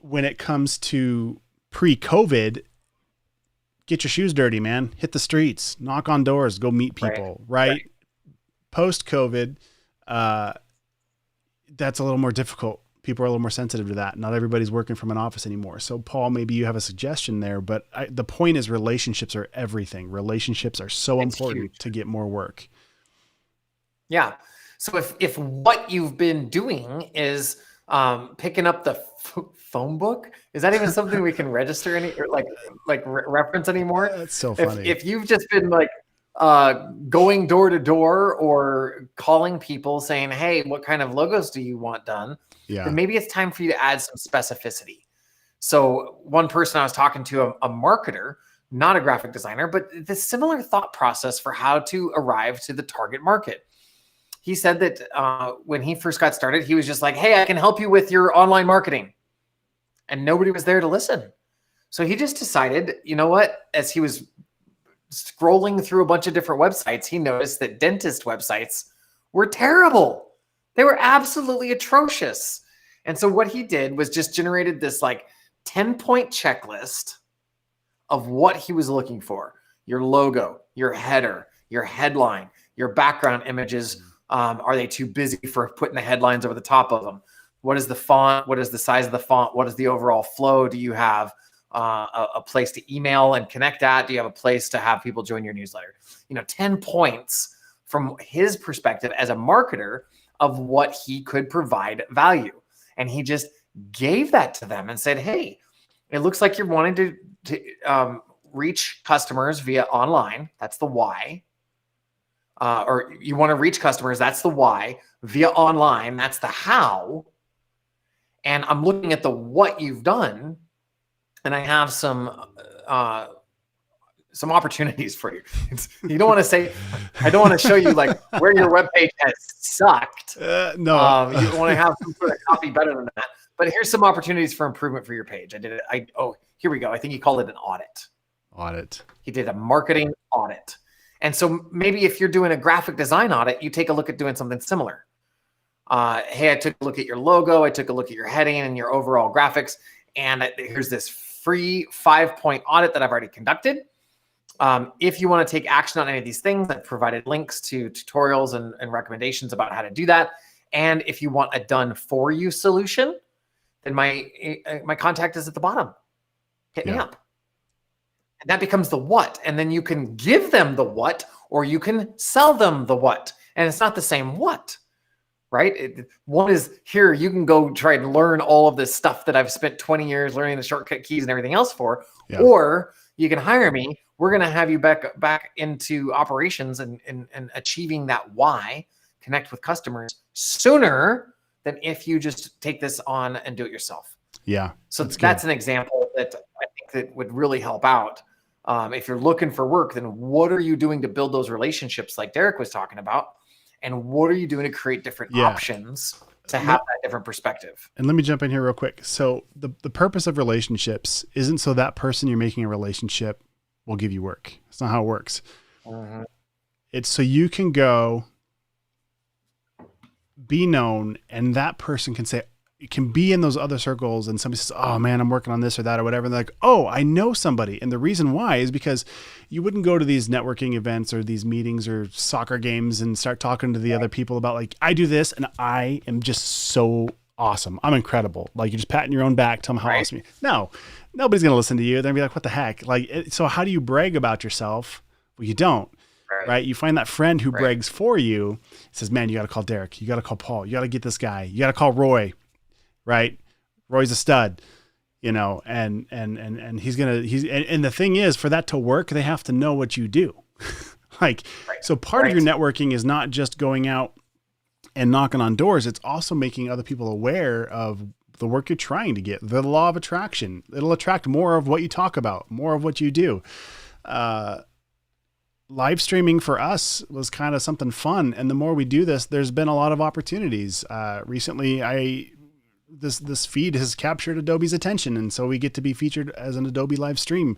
When it comes to pre-COVID, get your shoes dirty, man. Hit the streets, knock on doors, go meet people, right? Post-COVID, that's a little more difficult. People are a little more sensitive to that. Not everybody's working from an office anymore. So Paul, maybe you have a suggestion there, but the point is relationships are everything. Relationships are so important to get more work. Yeah. So if what you've been doing is picking up the phone book, is that even something we can register or reference anymore? That's so funny. If you've just been going door to door or calling people saying, hey, what kind of logos do you want done? Then maybe it's time for you to add some specificity. So one person I was talking to, a marketer, not a graphic designer, but the similar thought process for how to arrive to the target market. He said that when he first got started, he was just like, hey, I can help you with your online marketing. And nobody was there to listen. So he just decided, you know what, as he was scrolling through a bunch of different websites, he noticed that dentist websites were terrible. They were absolutely atrocious. And so what he did was just generated this 10-point checklist of what he was looking for. Your logo, your header, your headline, your background images. Are they too busy for putting the headlines over the top of them? What is the font? What is the size of the font? What is the overall flow? Do you have a place to email and connect at? Do you have a place to have people join your newsletter? 10 points from his perspective as a marketer of what he could provide value. And he just gave that to them and said, hey, it looks like you're wanting to reach customers via online. That's the why. Or you want to reach customers. That's the why. Via online. That's the how. And I'm looking at the what you've done. And I have some some opportunities for you. You don't want to say, I don't want to show you like where your webpage has sucked. No. You want to have some sort of copy better than that. But here's some opportunities for improvement for your page. I did it. Here we go. I think he called it an audit. He did a marketing audit. And so maybe if you're doing a graphic design audit, you take a look at doing something similar. Hey, I took a look at your logo. I took a look at your heading and your overall graphics. And here's this free 5-point audit that I've already conducted. If you want to take action on any of these things, I've provided links to tutorials and recommendations about how to do that. And if you want a done for you solution, then my contact is at the bottom. Hit me up. And that becomes the what. And then you can give them the what, or you can sell them the what. And it's not the same what, right? One is here, you can go try and learn all of this stuff that I've spent 20 years learning the shortcut keys and everything else for, or you can hire me. We're going to have you back into operations and achieving that why, connect with customers sooner than if you just take this on and do it yourself. Yeah. So that's an example that I think that would really help out. If you're looking for work, then what are you doing to build those relationships like Derrick was talking about? And what are you doing to create different options to have that different perspective? And let me jump in here real quick. So the purpose of relationships isn't so that person you're making a relationship will give you work. It's not how it works. It's so you can go be known, and that person can say, it can be in those other circles, and somebody says, oh man, I'm working on this or that or whatever. And they're like, oh, I know somebody. And the reason why is because you wouldn't go to these networking events or these meetings or soccer games and start talking to the other people about like, I do this and I am just so awesome. I'm incredible. Like you're just patting your own back, telling them how awesome you are. No, nobody's going to listen to you. They're gonna be like, what the heck? Like, so how do you brag about yourself? Well, you don't. Right. You find that friend who brags for you, says, man, you got to call Derrick. You got to call Paul. You got to get this guy. You got to call Roy. Right. Roy's a stud, you know, and the thing is, for that to work, they have to know what you do. So part of your networking is not just going out and knocking on doors. It's also making other people aware of the work you're trying to get. The law of attraction. It'll attract more of what you talk about, more of what you do. Live streaming for us was kind of something fun. And the more we do this, there's been a lot of opportunities. Recently, this feed has captured Adobe's attention. And so we get to be featured as an Adobe live stream.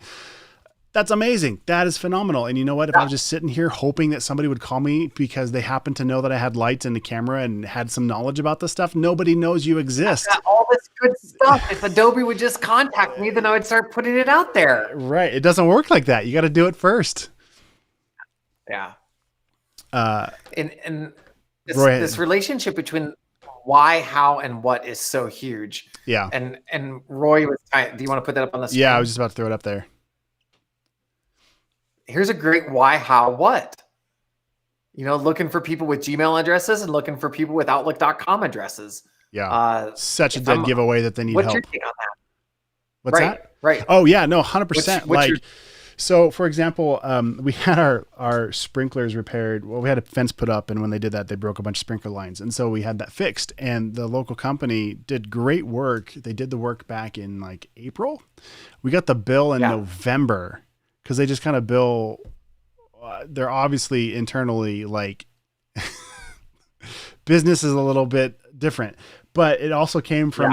That's amazing. That is phenomenal. And you know what? If I was just sitting here hoping that somebody would call me because they happened to know that I had lights and a camera and had some knowledge about this stuff, nobody knows you exist. All this good stuff. If Adobe would just contact me, then I would start putting it out there. Right. It doesn't work like that. You got to do it first. Yeah. And this relationship between why, how, and what is so huge. Yeah. And Roy was, do you want to put that up on the screen? Yeah, I was just about to throw it up there. Here's a great why, how, what. You know, looking for people with Gmail addresses and looking for people with Outlook.com addresses. Yeah. Such a dead giveaway that they need help. What's your take on that? What's that? Right. Oh yeah, no, 100%. So for example, we had our sprinklers repaired. Well, we had a fence put up, and when they did that, they broke a bunch of sprinkler lines. And so we had that fixed, and the local company did great work. They did the work back in like April. We got the bill in November because they just kind of bill. They're obviously internally like business is a little bit different. But it also came from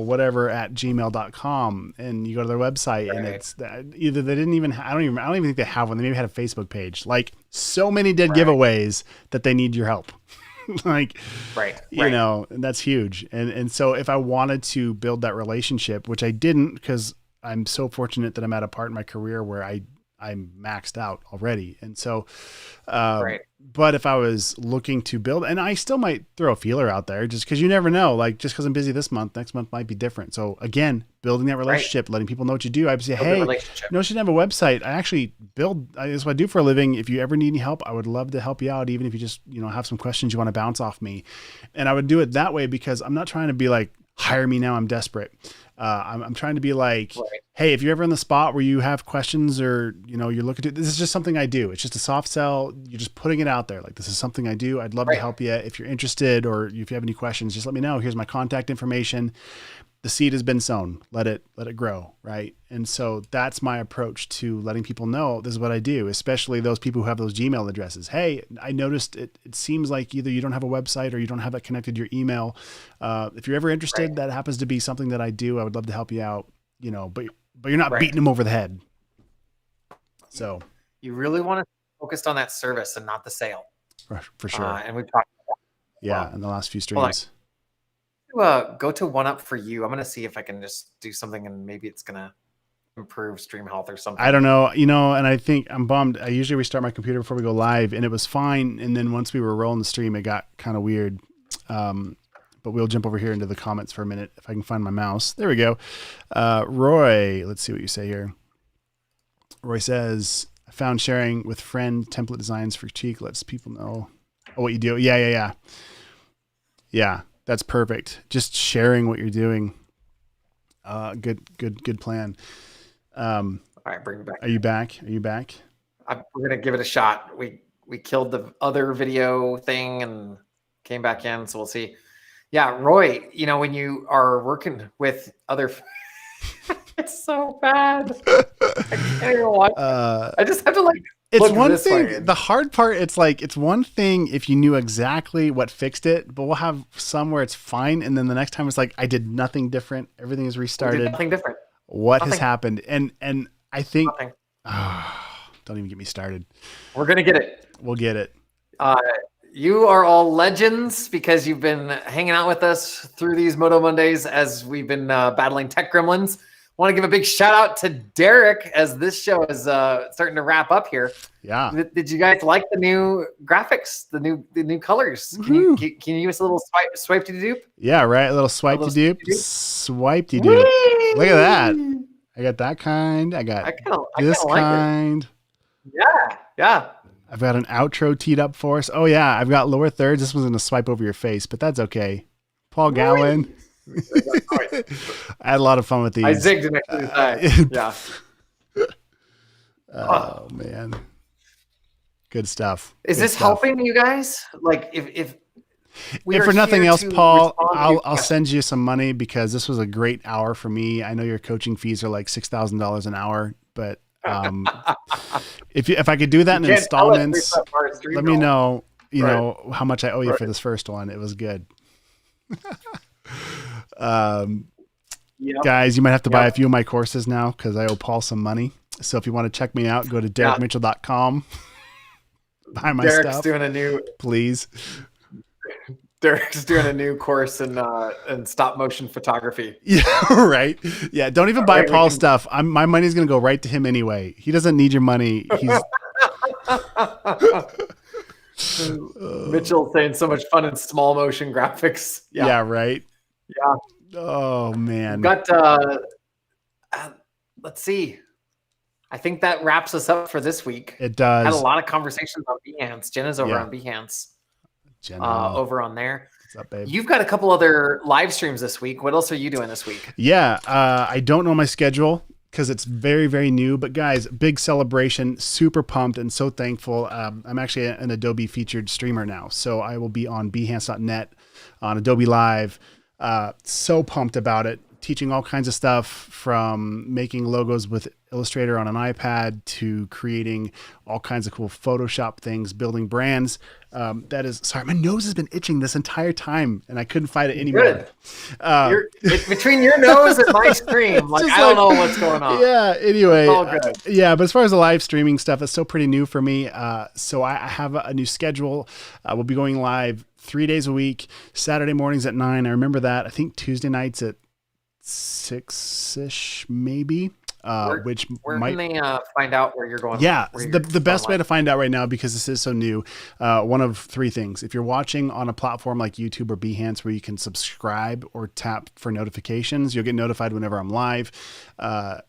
whatever at gmail.com, and you go to their website and it's either they didn't even, I don't even think they have one. They maybe had a Facebook page. Like so many dead giveaways that they need your help. You know, and that's huge. And so if I wanted to build that relationship, which I didn't, because I'm so fortunate that I'm at a part in my career where I'm maxed out already. And so, but if I was looking to build, and I still might throw a feeler out there just cause you never know, like just cause I'm busy this month, next month might be different. So again, building that relationship, letting people know what you do. I would say, hey, you shouldn't have a website. I actually that's what I do for a living. If you ever need any help, I would love to help you out. Even if you just, have some questions you want to bounce off me. And I would do it that way because I'm not trying to be like, hire me now, I'm desperate. I'm trying to be like, hey, if you're ever in the spot where you have questions or, you're looking to, this is just something I do. It's just a soft sell. You're just putting it out there. Like, this is something I do. I'd love to help you. If you're interested or if you have any questions, just let me know. Here's my contact information. the seed has been sown. Let it grow. Right. And so that's my approach to letting people know this is what I do, especially those people who have those Gmail addresses. Hey, I noticed it seems like either you don't have a website or you don't have it connected to your email. If you're ever interested, that happens to be something that I do. I would love to help you out, but you're not beating them over the head. So you really want to focus on that service and not the sale. For sure. And we've talked about that. Yeah. In the last few streams. Go to One Up for You. I'm going to see if I can just do something and maybe it's going to improve stream health or something. I don't know, and I think I'm bummed. I usually restart my computer before we go live and it was fine. And then once we were rolling the stream, it got kind of weird. But we'll jump over here into the comments for a minute. If I can find my mouse. There we go. Roy, let's see what you say here. Roy says, I found sharing with friend template designs for Cheek lets people know what you do. Yeah. That's perfect. Just sharing what you're doing. Good plan. All right, bring it back. Are you back? We're going to give it a shot. We killed the other video thing and came back in. So we'll see. Yeah. Roy, when you are working with other, it's so bad. I can't even watch. I just have to it's one thing. The hard part, it's one thing if you knew exactly what fixed it, but we'll have some where it's fine. And then the next time it's like, I did nothing different. Everything is restarted. Nothing different. What has happened? And I think, don't even get me started. We're going to get it. We'll get it. You are all legends because you've been hanging out with us through these Moto Mondays as we've been battling tech gremlins. Want to give a big shout out to Derrick as this show is starting to wrap up here. Yeah. Did you guys like the new graphics, the new colors? Can you give us a little swipe to dupe? Yeah, right. A little swipe to dupe. Swipe to dupe. Look at that. I got that kind. I got this kind. Yeah. I've got an outro teed up for us. Oh yeah, I've got lower thirds. This one's gonna swipe over your face, but that's okay. Paul Gowan. I had a lot of fun with these. I zigged it next to the side. Yeah. Oh man. Good stuff. Is this helping you guys? Like if for nothing else, Paul, I'll send you some money because this was a great hour for me. I know your coaching fees are like $6,000 an hour, but if I could do that in installments, let me know, how much I owe you for this first one. It was good. Guys, you might have to buy a few of my courses now because I owe Paul some money. So if you want to check me out, go to derrickmitchell.com. Buy my Derrick's stuff. Doing a new, please. Derek's doing a new course in stop motion photography. Yeah, right. Yeah, don't even buy Paul's stuff. My money's gonna go right to him anyway. He doesn't need your money. He's Mitchell saying so much fun in small motion graphics. Yeah, right. Yeah. Oh man. We've got let's see. I think that wraps us up for this week. It does. Had a lot of conversations on Behance. Jenna's over on Behance. Jenna. Over on there. What's up, babe? You've got a couple other live streams this week. What else are you doing this week? Yeah, I don't know my schedule because it's very, very new. But guys, big celebration. Super pumped and so thankful. I'm actually an Adobe featured streamer now. So I will be on Behance.net on Adobe Live. So pumped about it. Teaching all kinds of stuff from making logos with Illustrator on an iPad to creating all kinds of cool Photoshop things, building brands. Sorry, my nose has been itching this entire time and I couldn't fight it anymore. It's between your nose and my screen. I don't know what's going on. Yeah. Anyway. It's all good. But as far as the live streaming stuff, it's still pretty new for me. So I have a new schedule. We'll be going live 3 days a week, Saturday mornings at 9. I remember that. I think Tuesday nights at 6-ish maybe. Where can they find out where you're going? Yeah, the best way to find out right now, because this is so new, one of three things. If you're watching on a platform like YouTube or Behance where you can subscribe or tap for notifications, you'll get notified whenever I'm live.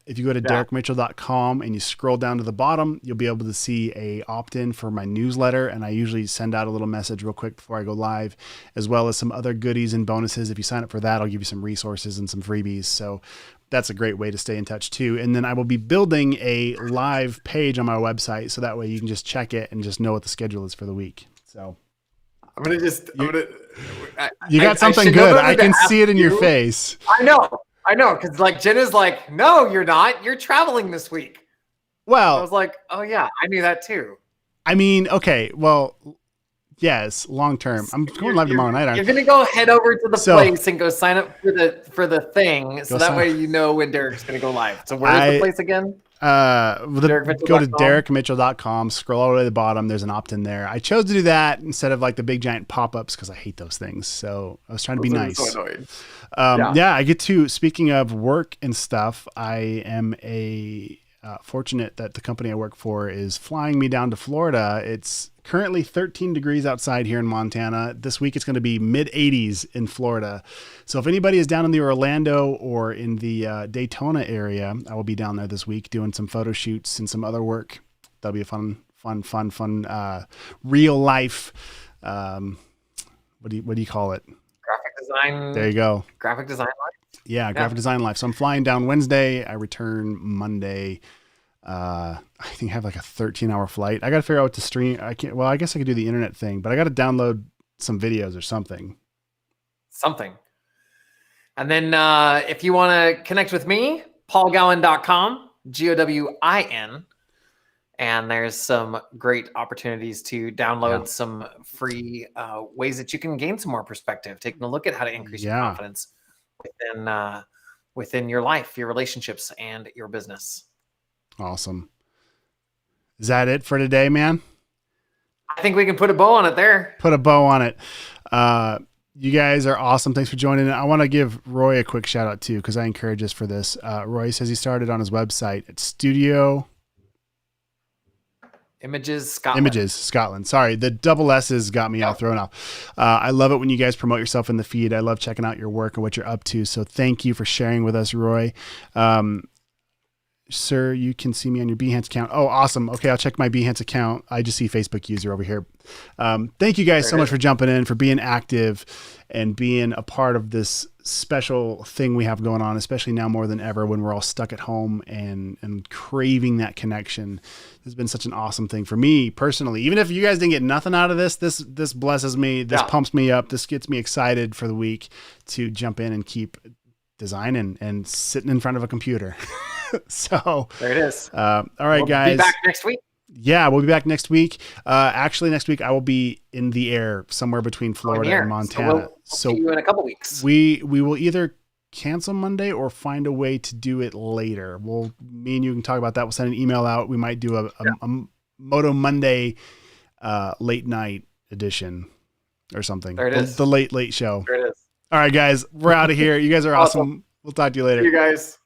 If you go to derrickmitchell.com and you scroll down to the bottom, you'll be able to see a opt-in for my newsletter, and I usually send out a little message real quick before I go live, as well as some other goodies and bonuses. If you sign up for that, I'll give you some resources and some freebies. So that's a great way to stay in touch too. And then I will be building a live page on my website, so that way you can just check it and just know what the schedule is for the week. So I'm gonna just. You got something good. I can see it in your face. I know, because like Jenna's like, no, you're not. You're traveling this week. Well, I was like, oh yeah, I knew that too. I mean, okay, well, yes, long term. I'm going live tomorrow night. You're gonna go head over to the place and go sign up for the thing, so that way you know when Derrick's gonna go live. So where's the place again? Go to derrickmitchell.com, scroll all the way to the bottom. There's an opt-in there. I chose to do that instead of like the big giant pop-ups because I hate those things. So I was trying to be nice. So annoying. Yeah, I get to, speaking of work and stuff, I am fortunate that the company I work for is flying me down to Florida. It's currently 13 degrees outside here in Montana. This week it's going to be mid 80s in Florida. So if anybody is down in the Orlando or in the Daytona area, I will be down there this week doing some photo shoots and some other work. That'll be a fun, real life. What do you call it? Graphic design. There you go. Graphic design life. Yeah, graphic design life. So I'm flying down Wednesday. I return Monday. I think I have like a 13-hour flight. I got to figure out what to stream. I guess I could do the internet thing, but I got to download some videos or something. And then if you want to connect with me, paulgowan.com, GOWIN. And there's some great opportunities to download some free ways that you can gain some more perspective, taking a look at how to increase your confidence within your life, your relationships, and your business. Awesome. Is that it for today, man? I think we can put a bow on it there. Put a bow on it. You guys are awesome. Thanks for joining. I want to give Roy a quick shout out too, because I encourage us for this. Roy says he started on his website at Studio Images Scotland. Sorry, the double S's got me all thrown off. I love it when you guys promote yourself in the feed. I love checking out your work and what you're up to. So thank you for sharing with us, Roy. Sir, you can see me on your Behance account. Oh, awesome. Okay, I'll check my Behance account. I just see Facebook user over here. Thank you guys so much for jumping in, for being active and being a part of this special thing we have going on, especially now more than ever when we're all stuck at home and craving that connection. This has been such an awesome thing for me personally. Even if you guys didn't get nothing out of this blesses me. This pumps me up. This gets me excited for the week to jump in and keep designing and sitting in front of a computer. So there it is. All right, guys. We'll be back next week. Yeah, we'll be back next week. Actually, next week I will be in the air somewhere between Florida and Montana. So we'll see you in a couple weeks. We will either cancel Monday or find a way to do it later. Me and you can talk about that. We'll send an email out. We might do a Moto Monday late night edition or something. There it is. The late show. There it is. All right, guys, we're out of here. You guys are awesome. We'll talk to you later. See you guys.